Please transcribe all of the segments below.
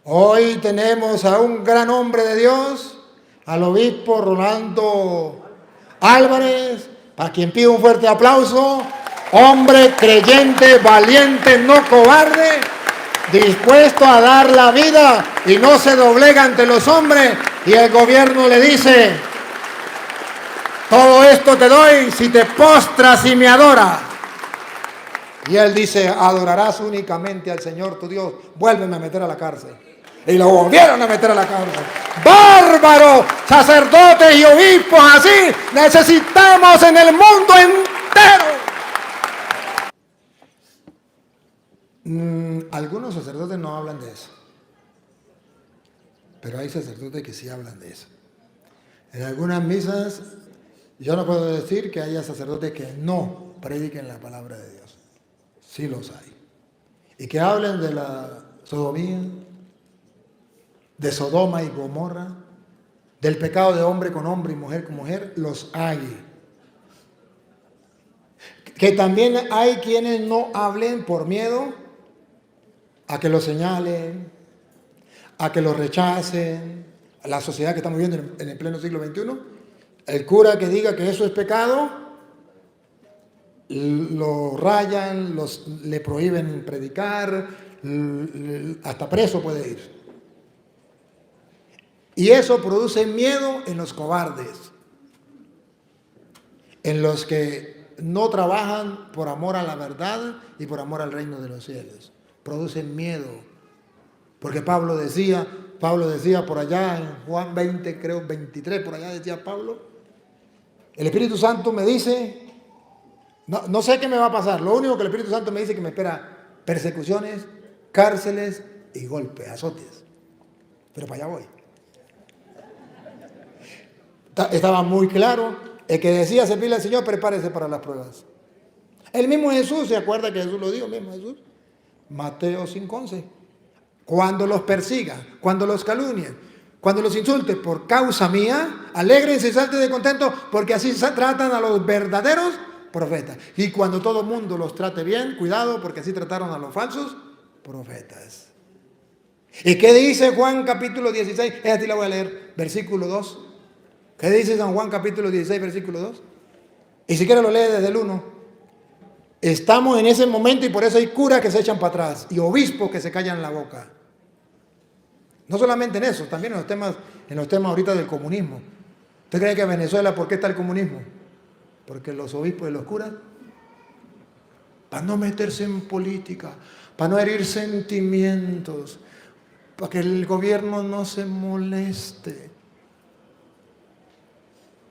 Hoy tenemos a un gran hombre de Dios, al obispo Rolando Álvarez, para quien pido un fuerte aplauso. Hombre creyente, valiente, no cobarde, dispuesto a dar la vida y no se doblega ante los hombres. Y el gobierno le dice: todo esto te doy si te postras y me adoras. Y él dice: adorarás únicamente al Señor tu Dios, vuélveme a meter a la cárcel. Y lo volvieron a meter a la cárcel. ¡Bárbaro! Sacerdotes y obispos así necesitamos en el mundo entero. Algunos sacerdotes no hablan de eso, pero hay sacerdotes que sí hablan de eso. En algunas misas yo no puedo decir que haya sacerdotes que no prediquen la palabra de Dios. Sí los hay. Y que hablen de la sodomía, de Sodoma y Gomorra, del pecado de hombre con hombre y mujer con mujer, los hay. Que también hay quienes no hablen por miedo a que lo señalen, a que lo rechacen. La sociedad que estamos viviendo en el pleno siglo XXI, el cura que diga que eso es pecado, lo rayan, le prohíben predicar, hasta preso puede ir. Y eso produce miedo en los cobardes, en los que no trabajan por amor a la verdad y por amor al reino de los cielos. Producen miedo. Porque Pablo decía por allá en Juan 20, creo 23, por allá decía Pablo: el Espíritu Santo me dice, no sé qué me va a pasar, lo único que el Espíritu Santo me dice es que me espera persecuciones, cárceles y golpes, azotes. Pero para allá voy. Estaba muy claro, el que decía servirle al Señor, prepárese para las pruebas. El mismo Jesús, ¿se acuerda que Jesús lo dijo? Mismo Jesús, Mateo 5:11. Cuando los persigan, cuando los calumnien, cuando los insulten por causa mía, alégrense y salten de contento, porque así tratan a los verdaderos profetas. Y cuando todo el mundo los trate bien, cuidado, porque así trataron a los falsos profetas. ¿Y qué dice Juan capítulo 16? Esta sí la voy a leer, versículo 2. ¿Qué dice San Juan capítulo 16, versículo 2? Y si quiere lo lee desde el 1. Estamos en ese momento y por eso hay curas que se echan para atrás y obispos que se callan la boca. No solamente en eso, también en los temas ahorita del comunismo. ¿Usted cree que en Venezuela por qué está el comunismo? Porque los obispos y los curas, para no meterse en política, para no herir sentimientos, para que el gobierno no se moleste.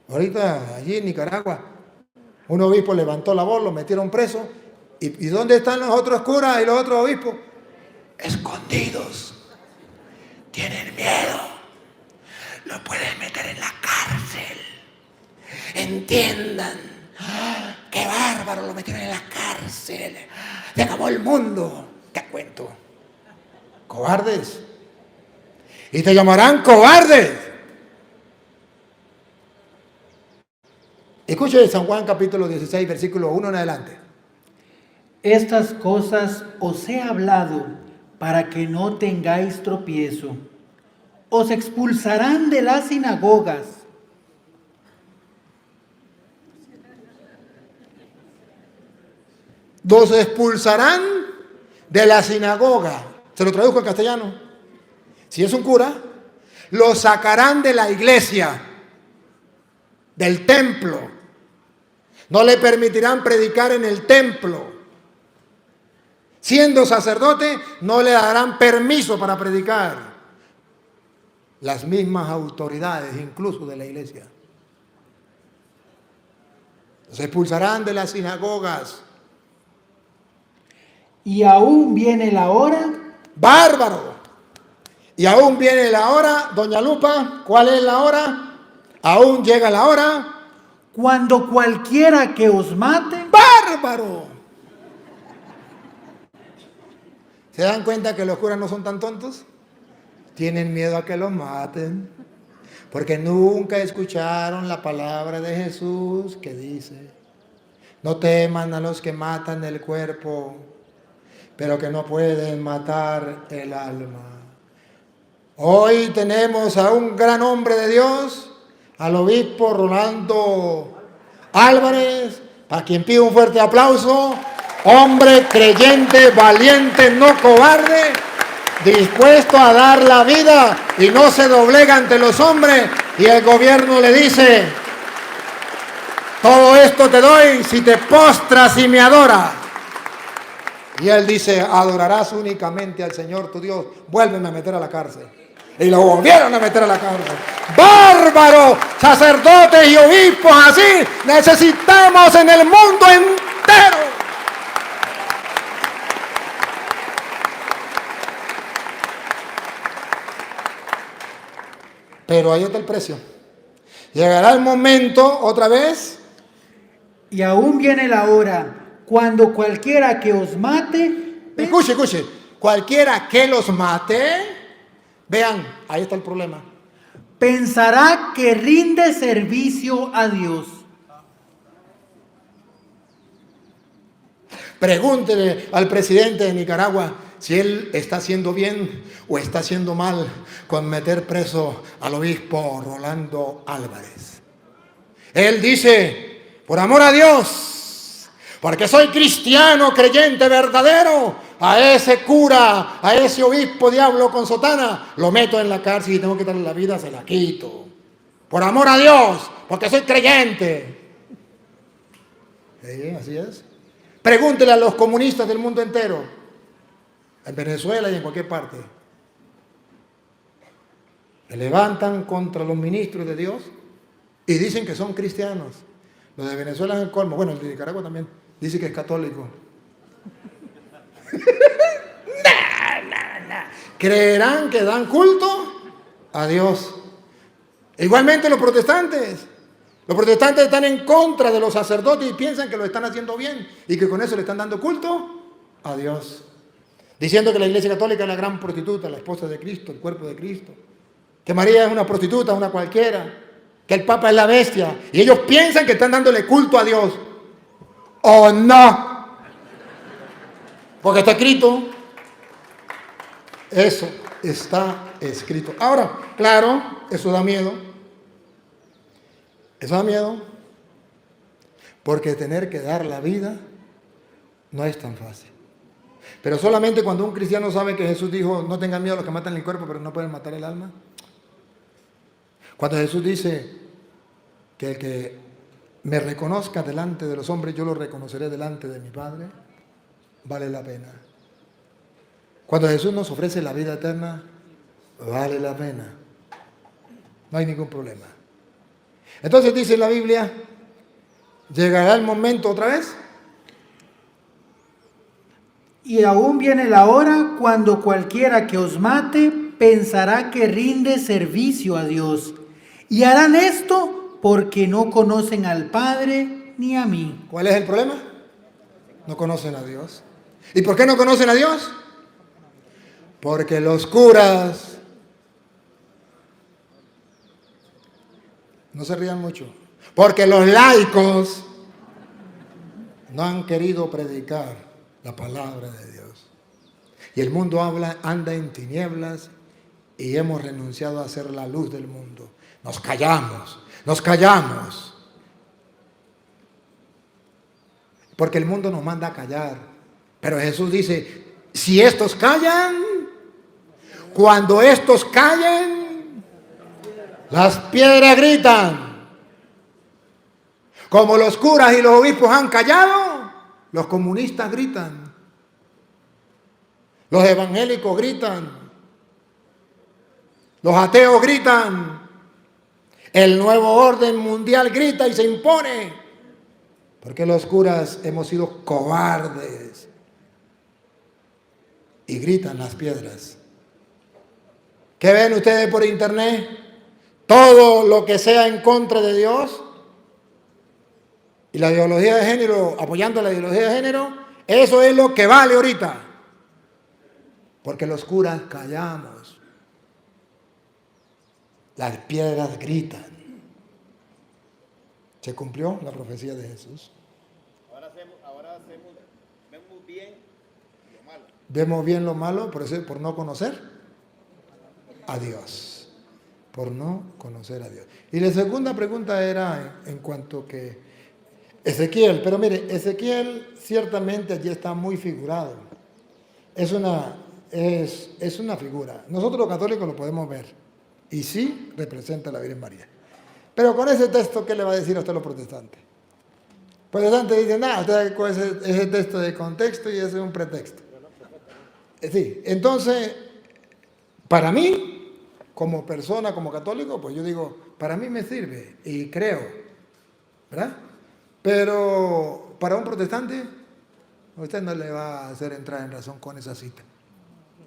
Ahorita allí en Nicaragua, un obispo levantó la voz, lo metieron preso. ¿Y dónde están los otros curas y los otros obispos? Escondidos. Tienen miedo. Lo pueden meter en la cárcel. Entiendan. ¡Qué bárbaro! Lo metieron en la cárcel. Se acabó el mundo. ¿Qué cuento? Cobardes. Y te llamarán cobardes. Escuche San Juan capítulo 16, versículo 1 en adelante. Estas cosas os he hablado para que no tengáis tropiezo. Os expulsarán de las sinagogas. Los expulsarán de la sinagoga. Se lo traduzco en castellano. Si es un cura, lo sacarán de la iglesia, del templo. No le permitirán predicar en el templo. Siendo sacerdote, no le darán permiso para predicar. Las mismas autoridades, incluso de la iglesia. Los expulsarán de las sinagogas. Y aún viene la hora. ¡Bárbaro! Y aún viene la hora, doña Lupa. ¿Cuál es la hora? Aún llega la hora. Cuando cualquiera que os mate. ¡Bárbaro! ¿Se dan cuenta que los curas no son tan tontos? Tienen miedo a que los maten, porque nunca escucharon la palabra de Jesús que dice: no teman a los que matan el cuerpo, pero que no pueden matar el alma. Hoy tenemos a un gran hombre de Dios, al obispo Rolando Álvarez, a quien pido un fuerte aplauso. Hombre creyente, valiente, no cobarde, dispuesto a dar la vida y no se doblega ante los hombres. Y el gobierno le dice: todo esto te doy si te postras y me adoras. Y él dice: adorarás únicamente al Señor tu Dios. Vuélveme a meter a la cárcel. Y lo volvieron a meter a la cárcel. ¡Bárbaro! Sacerdotes y obispos así necesitamos en el mundo entero. Pero ahí está el precio. Llegará el momento, otra vez. Y aún viene la hora cuando cualquiera que os mate... Escuche. Cualquiera que los mate. Vean, ahí está el problema. Pensará que rinde servicio a Dios. Pregúntele al presidente de Nicaragua si él está haciendo bien o está haciendo mal con meter preso al obispo Rolando Álvarez. Él dice: por amor a Dios, porque soy cristiano, creyente, verdadero, a ese cura, a ese obispo diablo con sotana, lo meto en la cárcel y tengo que darle la vida, se la quito. Por amor a Dios, porque soy creyente. ¿Sí? Así es. Pregúntele a los comunistas del mundo entero, en Venezuela y en cualquier parte. Se levantan contra los ministros de Dios y dicen que son cristianos. Los de Venezuela es el colmo. Bueno, el de Nicaragua también dice que es católico. No. ¿Creerán que dan culto a Dios? Igualmente los protestantes. Los protestantes están en contra de los sacerdotes y piensan que lo están haciendo bien y que con eso le están dando culto a Dios. Diciendo que la Iglesia Católica es la gran prostituta, la esposa de Cristo, el cuerpo de Cristo. Que María es una prostituta, una cualquiera. Que el Papa es la bestia. Y ellos piensan que están dándole culto a Dios. ¿O no? Porque está escrito. Eso está escrito. Ahora, claro, eso da miedo. Eso da miedo, porque tener que dar la vida no es tan fácil. Pero solamente cuando un cristiano sabe que Jesús dijo: no tengan miedo a los que matan el cuerpo, pero no pueden matar el alma. Cuando Jesús dice que el que me reconozca delante de los hombres, yo lo reconoceré delante de mi Padre, vale la pena. Cuando Jesús nos ofrece la vida eterna, vale la pena. No hay ningún problema. Entonces dice la Biblia: llegará el momento otra vez. Y aún viene la hora cuando cualquiera que os mate pensará que rinde servicio a Dios. Y harán esto porque no conocen al Padre ni a mí. ¿Cuál es el problema? No conocen a Dios. ¿Y por qué no conocen a Dios? Porque los curas... No se rían mucho. Porque los laicos no han querido predicar la palabra de Dios. Y el mundo anda en tinieblas y hemos renunciado a ser la luz del mundo. Nos callamos. Porque el mundo nos manda a callar. Pero Jesús dice: si estos callan, cuando estos callen, las piedras gritan. Como los curas y los obispos han callado, los comunistas gritan. Los evangélicos gritan. Los ateos gritan. El nuevo orden mundial grita y se impone. Porque los curas hemos sido cobardes. Y gritan las piedras. ¿Qué ven ustedes por internet? Todo lo que sea en contra de Dios y la ideología de género, apoyando la ideología de género, eso es lo que vale ahorita. Porque los curas callamos. Las piedras gritan. Se cumplió la profecía de Jesús. vemos bien lo malo. Vemos bien lo malo por no conocer a Dios. Por no conocer a Dios. Y la segunda pregunta era en cuanto que Ezequiel, pero mire, Ezequiel ciertamente allí está muy figurado. Es una figura. Nosotros los católicos lo podemos ver. Y sí representa a la Virgen María. Pero con ese texto, ¿qué le va a decir a usted los protestantes? Protestantes dicen, nada, usted con ese texto de contexto y ese es un pretexto. Sí, entonces, para mí, como persona, como católico, pues yo digo, para mí me sirve y creo, ¿verdad? Pero para un protestante, usted no le va a hacer entrar en razón con esa cita.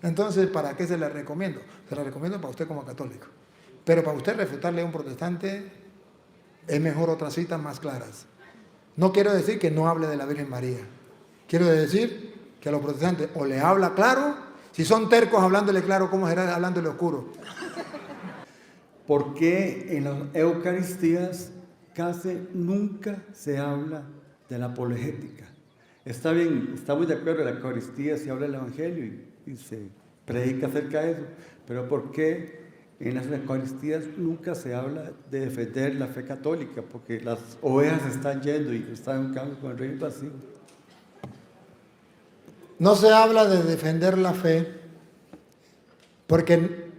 Entonces, ¿para qué se la recomiendo? Se la recomiendo para usted como católico. Pero para usted refutarle a un protestante, es mejor otras citas más claras. No quiero decir que no hable de la Virgen María. Quiero decir que a los protestantes o le habla claro, si son tercos hablándole claro, ¿cómo será hablándole oscuro? ¿Por qué en las Eucaristías casi nunca se habla de la apologética? Está bien, estamos de acuerdo, en la Eucaristía se habla del Evangelio y se predica acerca de eso, pero ¿por qué en las Eucaristías nunca se habla de defender la fe católica? Porque las ovejas están yendo y están en un cambio con el reino vacío. No se habla de defender la fe, porque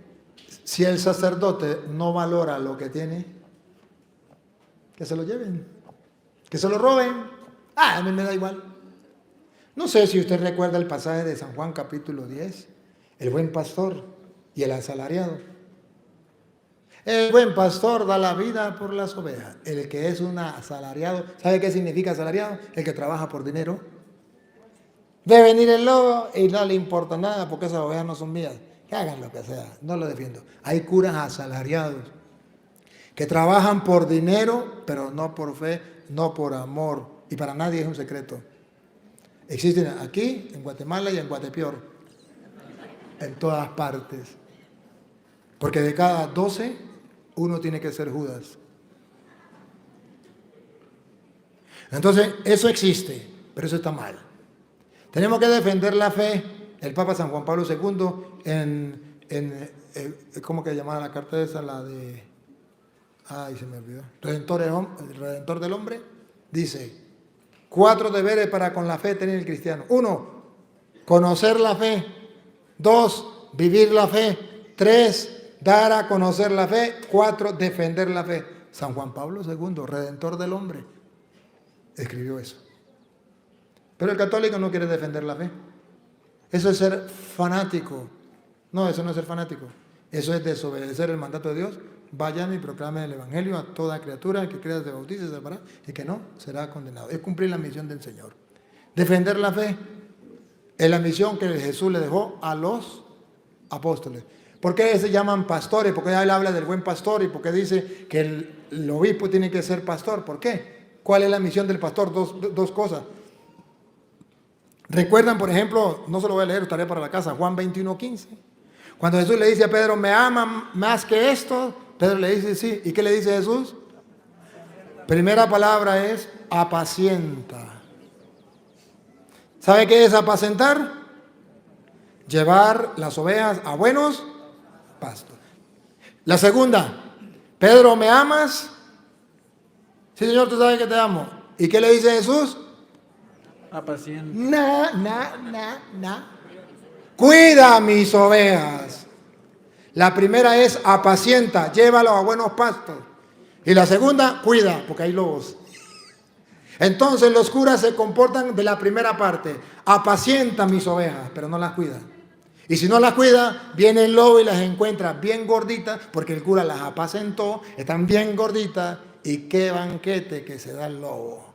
si el sacerdote no valora lo que tiene, que se lo lleven, que se lo roben. A mí me da igual. No sé si usted recuerda el pasaje de San Juan capítulo 10, el buen pastor y el asalariado. El buen pastor da la vida por las ovejas. El que es un asalariado, ¿sabe qué significa asalariado? El que trabaja por dinero. Ve venir el lobo y no le importa nada porque esas ovejas no son mías. Que hagan lo que sea, no lo defiendo. Hay curas asalariados que trabajan por dinero, pero no por fe, no por amor. Y para nadie es un secreto. Existen aquí, en Guatemala y en Guatepeor, en todas partes. Porque de cada 12, uno tiene que ser Judas. Entonces, eso existe, pero eso está mal. Tenemos que defender la fe. El Papa San Juan Pablo II, ¿cómo que llamaba la carta esa? La de... Ay, se me olvidó. Redentor del hombre. Dice, 4 deberes para con la fe tener el cristiano. 1, conocer la fe. 2, vivir la fe. 3, dar a conocer la fe. 4, defender la fe. San Juan Pablo II, Redentor del hombre, escribió eso. Pero el católico no quiere defender la fe. Eso es ser fanático. No, eso no es ser fanático. Eso es desobedecer el mandato de Dios. Vayan y proclamen el Evangelio a toda criatura que crea, se bautice, se salvará, y que no, será condenado. Es cumplir la misión del Señor. Defender la fe es la misión que Jesús le dejó a los apóstoles. ¿Por qué se llaman pastores? Porque él habla del buen pastor y porque dice que el obispo tiene que ser pastor. ¿Por qué? ¿Cuál es la misión del pastor? Dos cosas. Recuerdan, por ejemplo, no se lo voy a leer, estaré para la casa, Juan 21:15. Cuando Jesús le dice a Pedro, ¿me aman más que esto? Pedro le dice, sí. ¿Y qué le dice Jesús? Primera palabra es apacienta. ¿Sabe qué es apacentar? Llevar las ovejas a buenos pastos. La segunda, Pedro, ¿me amas? Sí, Señor, tú sabes que te amo. ¿Y qué le dice Jesús? Apacienta. Cuida mis ovejas. La primera es apacienta, llévalo a buenos pastos. Y la segunda, cuida, porque hay lobos. Entonces los curas se comportan de la primera parte. Apacienta mis ovejas, pero no las cuida. Y si no las cuida, viene el lobo y las encuentra bien gorditas, porque el cura las apacentó, están bien gorditas. Y qué banquete que se da el lobo.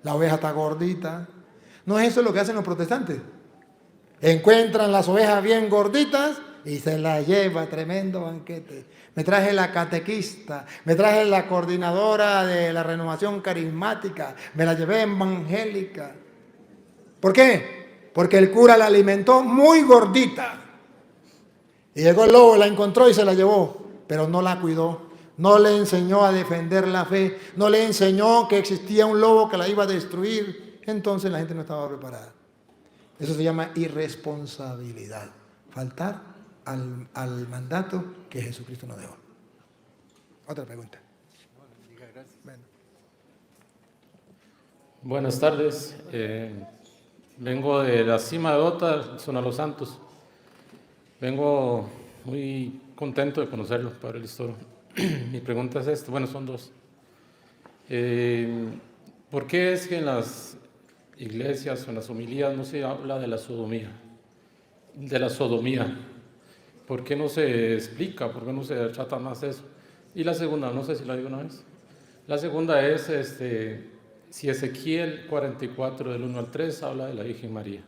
La oveja está gordita. ¿No es eso lo que hacen los protestantes? Encuentran las ovejas bien gorditas y se las lleva, tremendo banquete. Me traje la catequista, me traje la coordinadora de la renovación carismática, me la llevé evangélica. ¿Por qué? Porque el cura la alimentó muy gordita. Y llegó el lobo, la encontró y se la llevó, pero no la cuidó. No le enseñó a defender la fe, no le enseñó que existía un lobo que la iba a destruir. Entonces la gente no estaba preparada. Eso se llama irresponsabilidad, faltar al mandato que Jesucristo nos dejó. Otra pregunta. Bueno. Buenas tardes. Vengo de la cima de Ota, zona Los Santos. Vengo muy contento de conocerlo, Padre Listoro. Mi pregunta es esta, bueno, son dos. ¿Por qué es que en las iglesias o en las homilías no se habla de la sodomía? De la sodomía. ¿Por qué no se explica? ¿Por qué no se trata más eso? Y la segunda, no sé si la digo una vez. La segunda es, si Ezequiel 44 del 1 al 3 habla de la Virgen María.